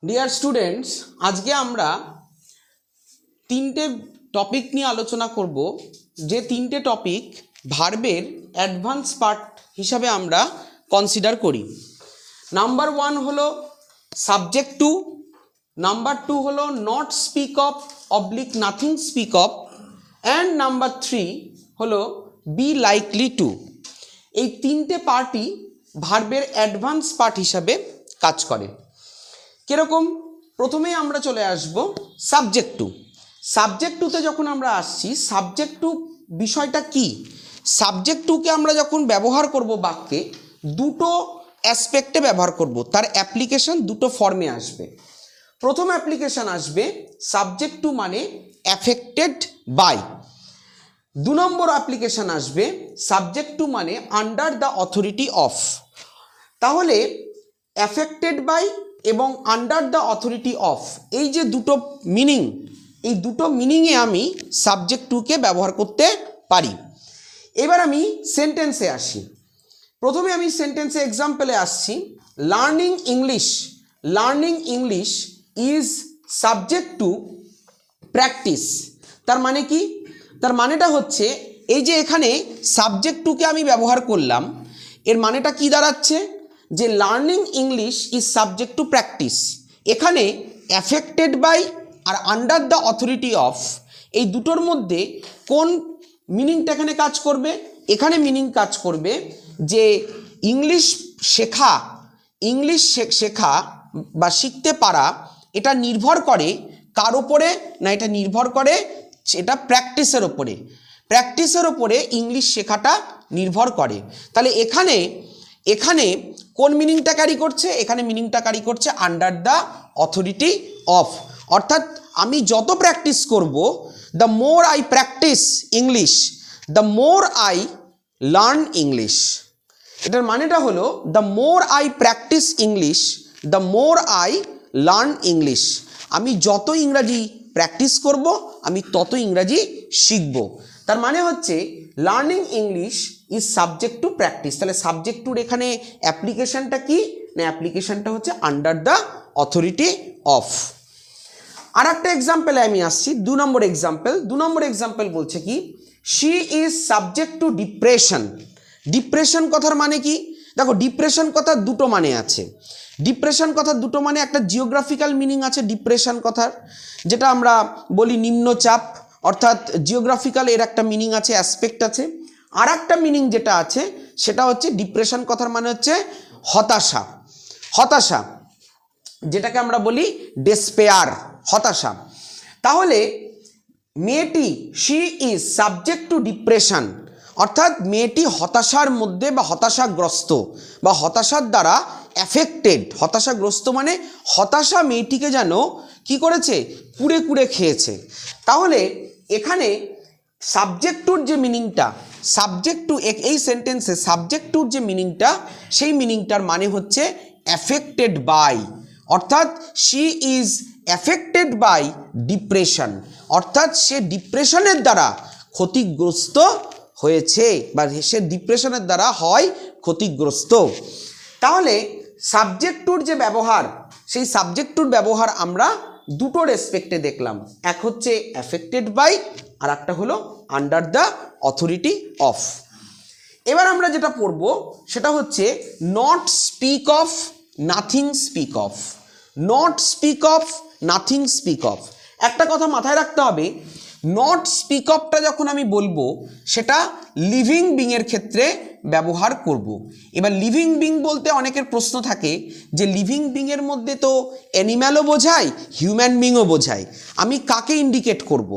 Dear students, আজকে আমরা তিনটে টপিক নিয়ে আলোচনা করব, যে তিনটে টপিক ভার্বের অ্যাডভান্স পার্ট হিসাবে আমরা কনসিডার করি। নাম্বার 1 হলো সাবজেক্ট টু, নাম্বার 2 হলো not speak of oblique nothing speak of, and number 3 হলো বি লাইকলি টু। এই তিনটে পার্টই ভার্বের অ্যাডভান্স পার্ট হিসাবে কাজ করে। কিরকম? প্রথমেই আমরা চলে আসব সাবজেক্ট টু। সাবজেক্ট টুতে যখন আমরা আসছি, সাবজেক্ট টু বিষয়টা কি? সাবজেক্ট টুকে আমরা যখন ব্যবহার করব বাক্যে, দুটো অ্যাসপেক্টে ব্যবহার করব, তার অ্যাপ্লিকেশন দুটো ফর্মে আসবে। প্রথম অ্যাপ্লিকেশন আসবে সাবজেক্ট টু মানে অ্যাফেক্টেড বাই। 2 নম্বর অ্যাপ্লিকেশন আসবে সাবজেক্ট টু মানে আন্ডার দ্য অথরিটি অফ। তাহলে অ্যাফেক্টেড বাই এবং আন্ডার দ্য অথরিটি অফ, এই যে দুটো মিনিং, এই দুটো মিনিংয়ে আমি সাবজেক্ট টুকে ব্যবহার করতে পারি। এবার আমি সেন্টেন্সে আসি। প্রথমে আমি সেন্টেন্সে এক্সাম্পলে আসছি। Learning English, learning English is subject to practice. তার মানে কি? তার মানেটা হচ্ছে, এই যে এখানে সাবজেক্ট টুকে আমি ব্যবহার করলাম, এর মানেটা কি দাঁড়াচ্ছে? যে learning English is subject to practice. এখানে অ্যাফেক্টেড বাই আর আন্ডার দ্য অথরিটি অফ, এই দুটোর মধ্যে কোন মিনিংটা এখানে কাজ করবে? এখানে মিনিং কাজ করবে যে ইংলিশ শেখা, ইংলিশ শেখা বা শিখতে পারা, এটা নির্ভর করে কার ওপরে? না, এটা নির্ভর করে এটা প্র্যাকটিসের ওপরে। প্র্যাকটিসের ওপরে ইংলিশ শেখাটা নির্ভর করে। তাহলে এখানে এখানে কোন মিনিংটা ক্যারি করছে? এখানে মিনিংটা ক্যারি করছে আন্ডার দ্য অথরিটি অফ। অর্থাৎ আমি যত প্র্যাকটিস করব, the more I practice English, the more I learn English. এটার মানেটা হলো the more I practice English, the more I learn English. আমি যত ইংরাজি প্র্যাকটিস করব, আমি তত ইংরাজি শিখব। তার মানে হচ্ছে learning English is subject to practice. তাহলে সাবজেক্ট টুর এখানে অ্যাপ্লিকেশনটা কি? না, অ্যাপ্লিকেশনটা হচ্ছে আন্ডার দ্য অথরিটি অফ। আর একটা এক্সাম্পলে আমি আসছি, 2 নম্বর এক্সাম্পল। 2 নম্বর এক্সাম্পল বলছে কি? She is subject two depression. Depression কথার মানে কি? দেখো, ডিপ্রেশন কথার দুটো মানে আছে। ডিপ্রেশন কথার দুটো মানে, একটা জিওগ্রাফিক্যাল মিনিং আছে ডিপ্রেশন কথার, যেটা আমরা বলি নিম্নচাপ, অর্থাৎ জিওগ্রাফিক্যাল এর একটা মিনিং আছে, অ্যাসপেক্ট আছে। আর একটা মিনিং যেটা আছে সেটা হচ্ছে ডিপ্রেশন কথার মানে হচ্ছে হতাশা। হতাশা, যেটাকে আমরা বলি ডেসপেয়ার, হতাশা। তাহলে মেয়েটি, she is subject two depression, অর্থাৎ মেয়েটি হতাশার মধ্যে বা হতাশাগ্রস্ত বা হতাশার দ্বারা অ্যাফেক্টেড। হতাশাগ্রস্ত মানে হতাশা মেয়েটিকে যেন কি করেছে? কুড়ে কুড়ে খেয়েছে। তাহলে এখানে সাবজেক্ট টুর যে মিনিংটা, সাবজেক্ট টু, এই সেন্টেন্সে সাবজেক্ট টুর যে মিনিংটা, সেই মিনিংটার মানে হচ্ছে অ্যাফেক্টেড বাই। অর্থাৎ she is affected by depression, অর্থাৎ সে ডিপ্রেশনের দ্বারা ক্ষতিগ্রস্ত হয়েছে বা সে ডিপ্রেশনের দ্বারা হয় ক্ষতিগ্রস্ত। তাহলে সাবজেক্ট টুর যে ব্যবহার, সেই সাবজেক্ট টুর ব্যবহার আমরা দুটো রেসপেক্টে দেখলাম। এক হচ্ছে অ্যাফেক্টেড বাই, আর একটা হলো আন্ডার দ্য অথরিটি অফ। এবার আমরা যেটা পড়ব সেটা হচ্ছে not speak of, nothing speak of. Not speak of, nothing speak of. একটা কথা মাথায় রাখতে হবে, নট স্পিক অফটা যখন আমি বলবো, সেটা লিভিং বিংয়ের ক্ষেত্রে ব্যবহার করব। এবার লিভিং বিং বলতে অনেকের প্রশ্ন থাকে যে লিভিং বিংয়ের মধ্যে তো অ্যানিম্যালও বোঝায়, হিউম্যান বিংও বোঝায়। আমি কাকে ইন্ডিকেট করব?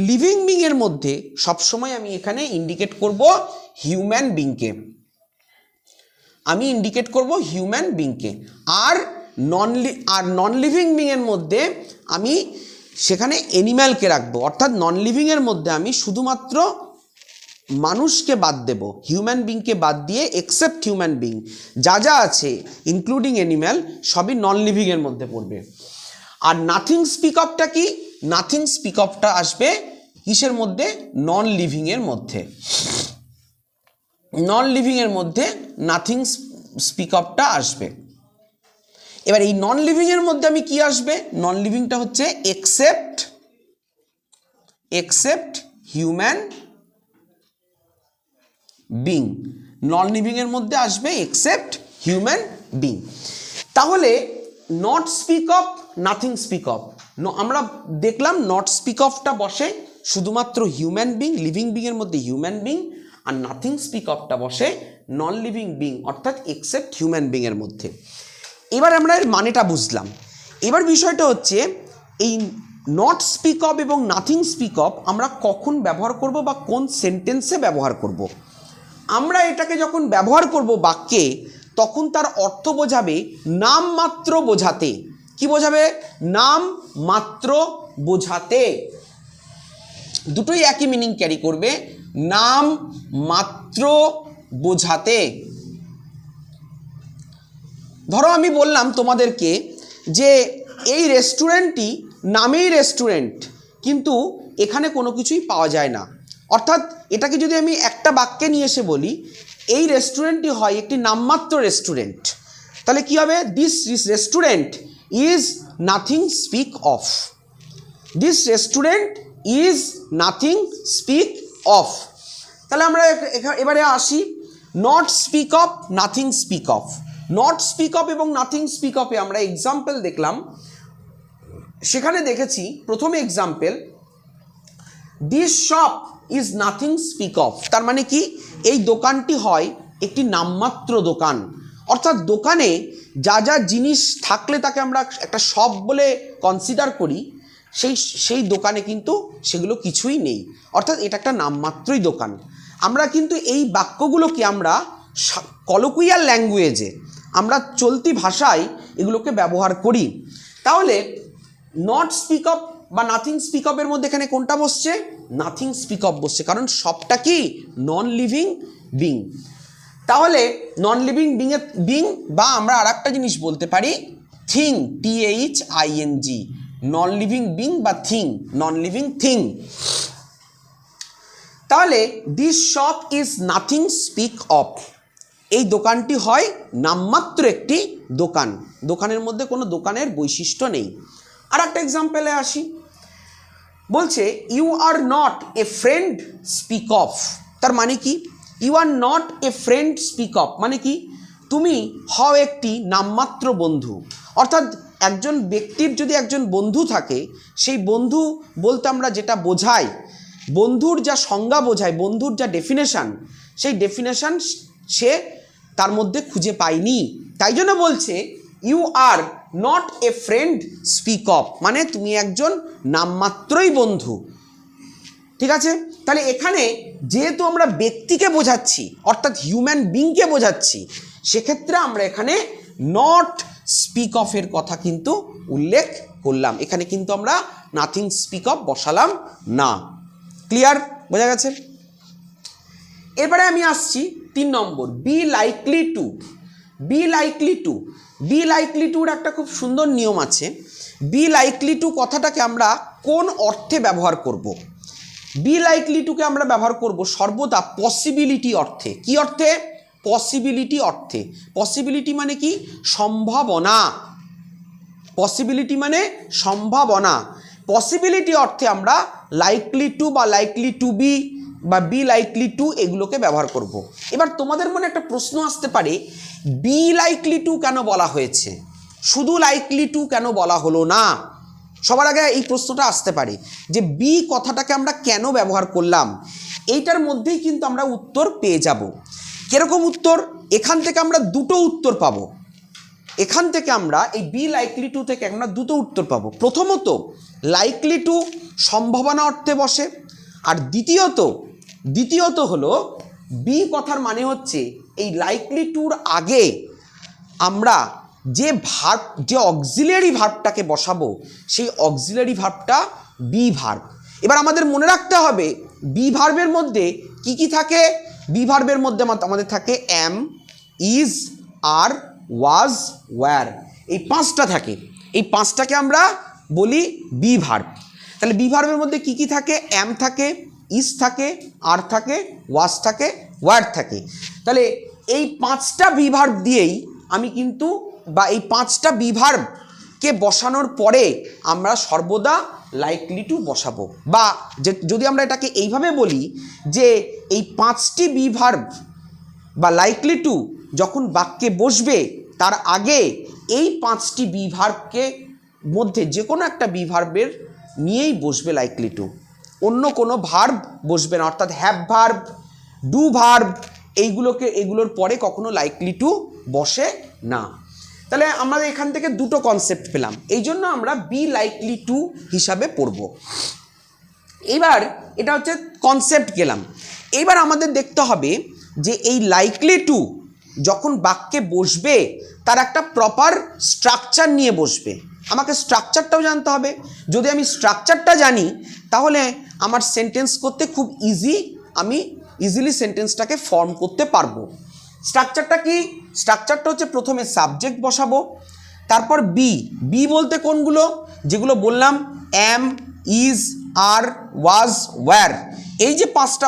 লিভিং বিংয়ের মধ্যে সবসময় আমি এখানে ইন্ডিকেট করব হিউম্যান বিংকে। আমি ইন্ডিকেট করব হিউম্যান বিংকে। আর নন লিভিং বিংয়ের মধ্যে আমি সেখানে অ্যানিম্যালকে রাখবো। অর্থাৎ নন লিভিংয়ের মধ্যে আমি শুধুমাত্র মানুষকে বাদ দেব, হিউম্যান বিংকে বাদ দিয়ে এক্সেপ্ট হিউম্যান বিং যা যা আছে ইনক্লুডিং অ্যানিম্যাল সবই নন লিভিংয়ের মধ্যে পড়বে। আর নাথিং স্পিক অফটা কি? নাথিং স্পিক অফটা আসবে কিসের মধ্যে? নন লিভিংয়ের মধ্যে। নন লিভিংয়ের মধ্যে নাথিং স্পিক অফটা আসবে। এবার এই নন লিভিং এর মধ্যে আমি কি আসবে, নন লিভিংটা হচ্ছে except human being. Non living এর মধ্যে আসবে এক্সেপ্ট হিউম্যান বিং। তাহলে not speak of, nothing speak of, আমরা দেখলাম নট স্পিক অফটা বসে শুধুমাত্র হিউম্যান বিং, লিভিং বিং এর মধ্যে হিউম্যান বিং, আর নাথিং স্পিক অফটা বসে নন লিভিং বিং অর্থাৎ এক্সেপ্ট হিউম্যান বিং এর মধ্যে। এবার আমরা এর মানেটা বুঝলাম। এবার বিষয়টা হচ্ছে এই নট স্পিক অফ এবং নাথিং স্পিক অফ আমরা কখন ব্যবহার করব বা কোন সেন্টেন্সে ব্যবহার করব। আমরা এটাকে যখন ব্যবহার করব বাক্যে, তখন তার অর্থ বোঝাবে নাম মাত্র বোঝাতে। কি বোঝাবে? নাম মাত্র বোঝাতে। দুটোই একই মিনিং ক্যারি করবে, নাম মাত্র বোঝাতে। ধরো আমি বললাম তোমাদেরকে যে এই রেস্টুরেন্টটি নামেই রেস্টুরেন্ট, কিন্তু এখানে কোনো কিছুই পাওয়া যায় না। অর্থাৎ এটাকে যদি আমি একটা বাক্যে নিয়ে এসে বলি, এই রেস্টুরেন্টটি হয় একটি নামমাত্র রেস্টুরেন্ট, তাহলে কি হবে? This restaurant is nothing speak of. This restaurant is nothing speak of. তাহলে আমরা এবারে আসি not speak of, nothing speak of. Not speak of এবং নাথিং স্পিক অফে আমরা এক্সাম্পল দেখলাম। সেখানে দেখেছি প্রথমে example, this shop is nothing speak of. তার মানে কি? এই দোকানটি হয় একটি নামমাত্র দোকান। অর্থাৎ দোকানে যা যা জিনিস থাকলে তাকে আমরা একটা শপ বলে কনসিডার করি, সেই দোকানে কিন্তু সেগুলো কিছুই নেই। অর্থাৎ এটা একটা নামমাত্রই দোকান। আমরা কিন্তু এই বাক্যগুলোকে আমরা কলোকুইয়াল ল্যাঙ্গুয়েজে, আমরা চলতি ভাষায় এগুলোকে ব্যবহার করি। তাহলে নট স্পিক অফ বা নাথিং স্পিক অফের মধ্যে এখানে কোনটা বসছে? নাথিং স্পিক অফ বসছে, কারণ সবটা কি নন লিভিং বিং। তাহলে নন লিভিং বিং বা আমরা আর একটা জিনিস বলতে পারি thing, THING, non living being বা থিং, নন লিভিং থিং। তাহলে this shop is nothing speak of, এই দোকানটি হয় নামমাত্র একটি দোকান, দোকানের মধ্যে কোনো দোকানের বৈশিষ্ট্য নেই। আর একটা এক্সাম্পলে আসি, বলছে you are not a friend speak of. তার মানে কি? You are not a friend speak of মানে কি? তুমি হও একটি নামমাত্র বন্ধু। অর্থাৎ একজন ব্যক্তির যদি একজন বন্ধু থাকে, সেই বন্ধু বলতে আমরা যেটা বোঝাই, বন্ধুর যা সংজ্ঞা বোঝায়, বন্ধুর যা ডেফিনেশান, সেই ডেফিনেশান সে তার মধ্যে খুঁজে পায়নি। তাই জন্য বলছে you are not a friend speak of, মানে তুমি একজন নামমাত্রই বন্ধু। ঠিক আছে? তাহলে এখানে যেহেতু আমরা ব্যক্তিকে বোঝাচ্ছি, অর্থাৎ হিউম্যান বিংকে বোঝাচ্ছি, সেক্ষেত্রে আমরা এখানে নট স্পিক অফের কথা কিন্তু উল্লেখ করলাম। এখানে কিন্তু আমরা নাথিং স্পিক অফ বসালাম না। ক্লিয়ার? বোঝা গেছে? এবারে আমি আসছি 3 number, be likely to. Be likely to, be likely টুর একটা খুব সুন্দর নিয়ম আছে। বি লাইকলি টু কথাটাকে আমরা কোন অর্থে ব্যবহার করব? বি লাইকলি টুকে আমরা ব্যবহার করব সর্বদা পসিবিলিটি অর্থে। কি অর্থে? পসিবিলিটি অর্থে। পসিবিলিটি মানে কি? সম্ভাবনা। পসিবিলিটি মানে সম্ভাবনা। পসিবিলিটি অর্থে আমরা লাইকলি টু বা লাইকলি টু বি বা বি লাইকলি টু এগুলোকে ব্যবহার করব। এবার তোমাদের মনে একটা প্রশ্ন আসতে পারে, বি লাইকলি টু কেন বলা হয়েছে, শুধু লাইকলি টু কেন বলা হলো না? সবার আগে এই প্রশ্নটা আসতে পারে যে বি কথাটাকে আমরা কেন ব্যবহার করলাম। এইটার মধ্যেই কিন্তু আমরা উত্তর পেয়ে যাব। কিরকম উত্তর? এখান থেকে আমরা দুটো উত্তর পাবো। এখান থেকে আমরা এই বি লাইকলি টু থেকে আমরা দুটো উত্তর পাবো। প্রথমত লাইকলি টু সম্ভাবনা অর্থে বসে, আর দ্বিতীয়ত হলো বি কথার মানে হচ্ছে এই লাইকলি টুর আগে আমরা যে ভার্ব, যে অক্সিলারি ভার্বটাকে বসাবো, সেই অক্সিলারি ভার্বটা বি ভার্ব। এবার আমাদের মনে রাখতে হবে বি ভার্বের মধ্যে কি কি থাকে। বি ভার্বের মধ্যে আমাদের থাকে অ্যাম, ইজ, আর, ওয়াজ, ওয়্যার, এই 5টা থাকে। এই 5টাকে আমরা বলি বি ভার্ব। তাহলে বি ভার্বের মধ্যে কি কি থাকে? অ্যাম থাকে, ইজ থাকে, আর থাকে, ওয়াজ থাকে, ওয়্যার থাকে। তাহলে এই 5টা বি ভার্ব দিয়েই আমি কিন্তু বা এই 5টা বি ভার্বকে বসানোর পরে আমরা সর্বদা লাইকলি টু বসাবো, বা যদি আমরা এটাকে এইভাবে বলি যে এই 5টি বি ভার্ব বা লাইকলি টু যখন বাক্যে বসবে তার আগে এই 5টি বি ভার্বকে মধ্যে যে কোনো একটা বি ভার্বের নিয়েই বসবে লাইকলি টু, অন্য কোনো ভার্ব বসবে না, অর্থাৎ হ্যাভ ভার্ব, ডু ভার্ব এগুলোর পরে কখনো লাইকলি টু বসে না। তাহলে আমরা এখান থেকে দুটো কনসেপ্ট পেলাম, এই জন্য আমরা বি লাইকলি টু হিসাবে পড়ব। এবার এটা হচ্ছে কনসেপ্ট গেলাম। এবার আমাদের দেখতে হবে যে এই লাইকলি টু যখন বাক্যে বসবে তার একটা প্রপার স্ট্রাকচার নিয়ে বসবে। আমাকে স্ট্রাকচারটাও জানতে হবে। যদি আমি স্ট্রাকচারটা জানি তাহলে আমার সেন্টেন্স করতে খুব আমি ইজিলি সেন্টেন্সটাকে ফর্ম করতে পারবো। স্ট্রাকচারটা কি? স্ট্রাকচারটা হচ্ছে প্রথমে সাবজেক্ট বসাবো, তারপর বি বলতে কোনগুলো? যেগুলো বললাম অ্যাম, ইজ, আর, ওয়াজ, ওয়্যার, এই যে 5টা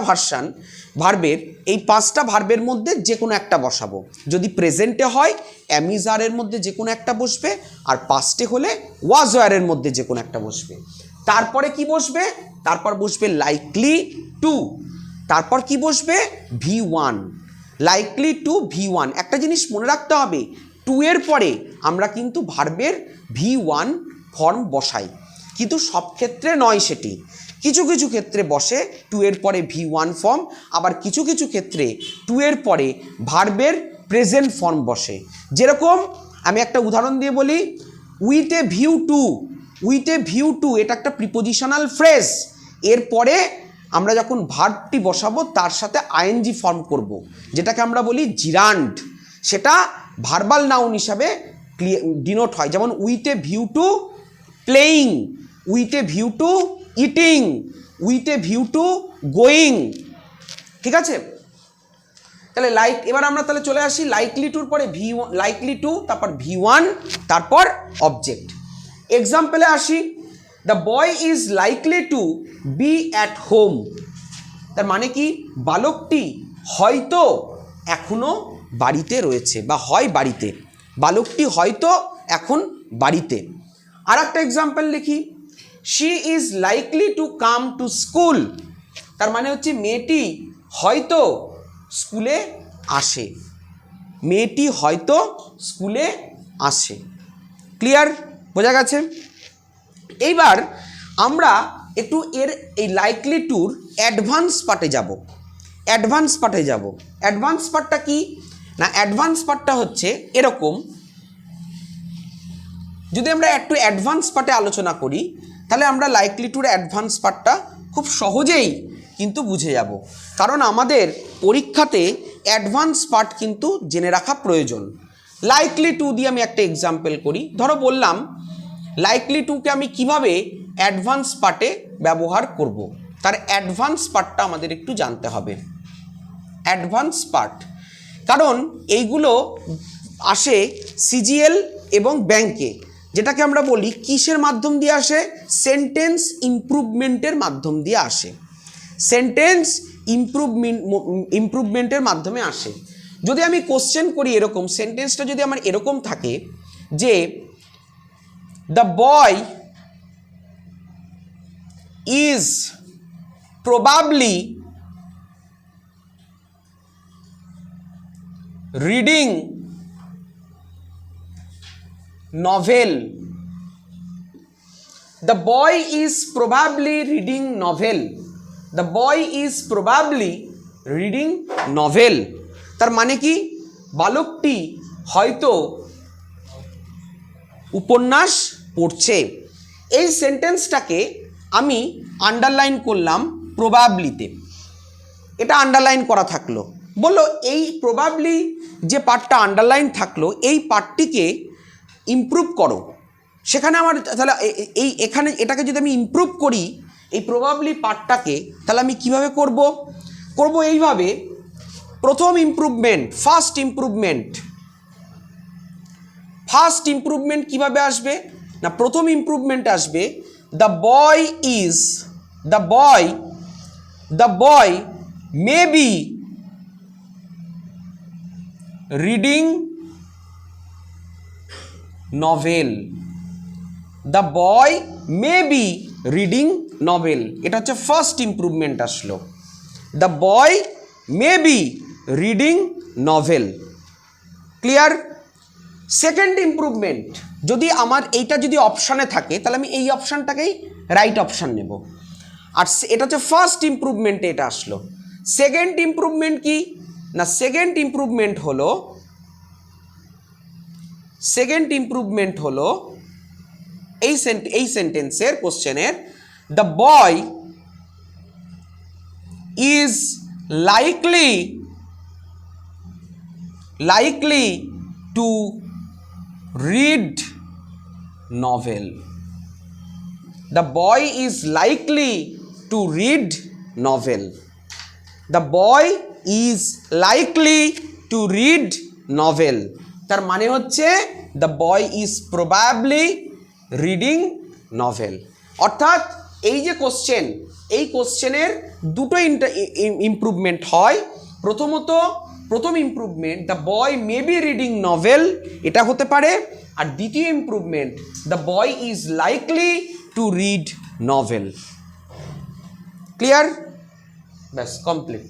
ভার্বের, এই 5টা ভার্বের মধ্যে যে কোনো একটা বসাবো। যদি প্রেজেন্টে হয় অ্যাম, ইজ, আর এর মধ্যে যে কোনো একটা বসবে, আর পাস্টে হলে ওয়াজ, ওয়্যারের মধ্যে যে কোনো একটা বসবে। তারপরে কি বসবে? তারপর বসবে লাইকলি টু, তারপর কি বসবে? V1, likely to V1। একটা জিনিস মনে রাখতে হবে, টু এর পরে আমরা কিন্তু ভার্বের V1 ফর্ম বসাই, কিন্তু সব ক্ষেত্রে নয় সেটি। কিছু কিছু ক্ষেত্রে বসে টু এর পরে V1 ফর্ম, আবার কিছু কিছু ক্ষেত্রে টু এর পরে ভার্বের প্রেজেন্ট ফর্ম বসে। যেরকম আমি একটা উদাহরণ দিয়ে বলি, with a view to, with a view to এটা একটা প্রিপোজিশনাল ফ্রেজ, এরপরে আমরা যখন ভার্বটি বসাবো তার সাথে আইএনজি ফর্ম করব, যেটাকে আমরা বলি জিরান্ড, সেটা ভার্বাল নাউন হিসাবে ডিনোট হয়। যেমন with a view to playing, with a view to eating, with a view to going. ঠিক আছে? তাহলে এবার আমরা তাহলে চলে আসি লাইকলি টুর পরে লাইকলি টু, তারপর V1, তারপর অবজেক্ট। এক্সাম্পলে আসি, the boy is likely to be at home. তার মানে কি? বালকটি হয়তো এখনো বাড়িতে রয়েছে বা হয় বাড়িতে, বালকটি হয়তো এখন বাড়িতে। আর একটা এক্সাম্পল লিখি, she is likely to come to school. তার মানে হচ্ছে মেয়েটি হয়তো স্কুলে আসে, মেয়েটি হয়তো স্কুলে আসে। ক্লিয়ার? বোঝা গেছে? এইবার আমরা একটু এই লাইকলি টুর অ্যাডভান্স পার্টে যাব। অ্যাডভান্স পার্টটা কি না? অ্যাডভান্স পার্টটা হচ্ছে এরকম, যদি আমরা একটু অ্যাডভান্স পার্টে আলোচনা করি তাহলে আমরা লাইকলি টুর অ্যাডভান্স পার্টটা খুব সহজেই কিন্তু বুঝে যাব, কারণ আমাদের পরীক্ষাতে অ্যাডভান্স পার্ট কিন্তু জেনে রাখা প্রয়োজন। লাইকলি টু দিয়ে আমি একটা এক্সাম্পল করি। ধরো বললাম লাইকলি টুকে আমি কিভাবে অ্যাডভান্স পার্টে ব্যবহার করব, তার অ্যাডভান্স পার্টটা আমাদের একটু জানতে হবে। অ্যাডভান্স পার্ট, কারণ এইগুলো আসে সিজিএল এবং ব্যাংকে, যেটাকে আমরা বলি কিসের মাধ্যম দিয়ে আসে? সেন্টেন্স ইমপ্রুভমেন্টের মাধ্যম দিয়ে আসে, সেন্টেন্স ইমপ্রুভমেন্টের মাধ্যমে আসে। যদি আমি কোশ্চেন করি এরকম, সেন্টেন্সটা যদি আমার এরকম থাকে যে the boy is probably reading novel, the boy is probably reading novel, the boy is probably reading novel। তার মানে কি? বালকটি হয়তো উপন্যাস পড়ছে। এই সেন্টেন্সটাকে আমি আন্ডারলাইন করলাম প্রবাবলিতে, এটা আন্ডারলাইন করা থাকলো। বললো এই প্রবাবলি যে পার্টটা আন্ডারলাইন থাকলো, এই পার্টটিকে ইমপ্রুভ করো। সেখানে আমার তাহলে এখানে এটাকে যদি আমি ইমপ্রুভ করি এই প্রবাবলি পার্টটাকে, তাহলে আমি কিভাবে করব এইভাবে। প্রথম ইমপ্রুভমেন্ট, ফার্স্ট ইমপ্রুভমেন্ট কিভাবে আসবে না? প্রথম ইমপ্রুভমেন্ট আসবে the boy may be reading novel, the boy may be reading novel, এটা হচ্ছে ফার্স্ট ইমপ্রুভমেন্ট আসলো, the boy may be reading novel. Clear? Second improvement, যদি আমার এইটা যদি অপশানে থাকে তাহলে আমি এই অপশানটাকেই রাইট অপশান নেব, আর এটা হচ্ছে ফার্স্ট ইমপ্রুভমেন্টে এটা আসলো। সেকেন্ড ইমপ্রুভমেন্ট কি না, সেকেন্ড ইমপ্রুভমেন্ট হলো এই সেন্টেন্সের কোশ্চেনের, the boy is likely two read novel. The boy is likely to read novel. The boy is likely to read novel. তার মানে হচ্ছে the boy is probably reading novel. অর্থাৎ এই যে কোশ্চেন, এই কোশ্চেনের দুটো ইমপ্রুভমেন্ট হয়। প্রথম improvement the boy may be reading novel, এটা হতে পারে, আর দ্বিতীয় improvement the boy is likely to read novel. Clear? ব্যাস, কমপ্লিট।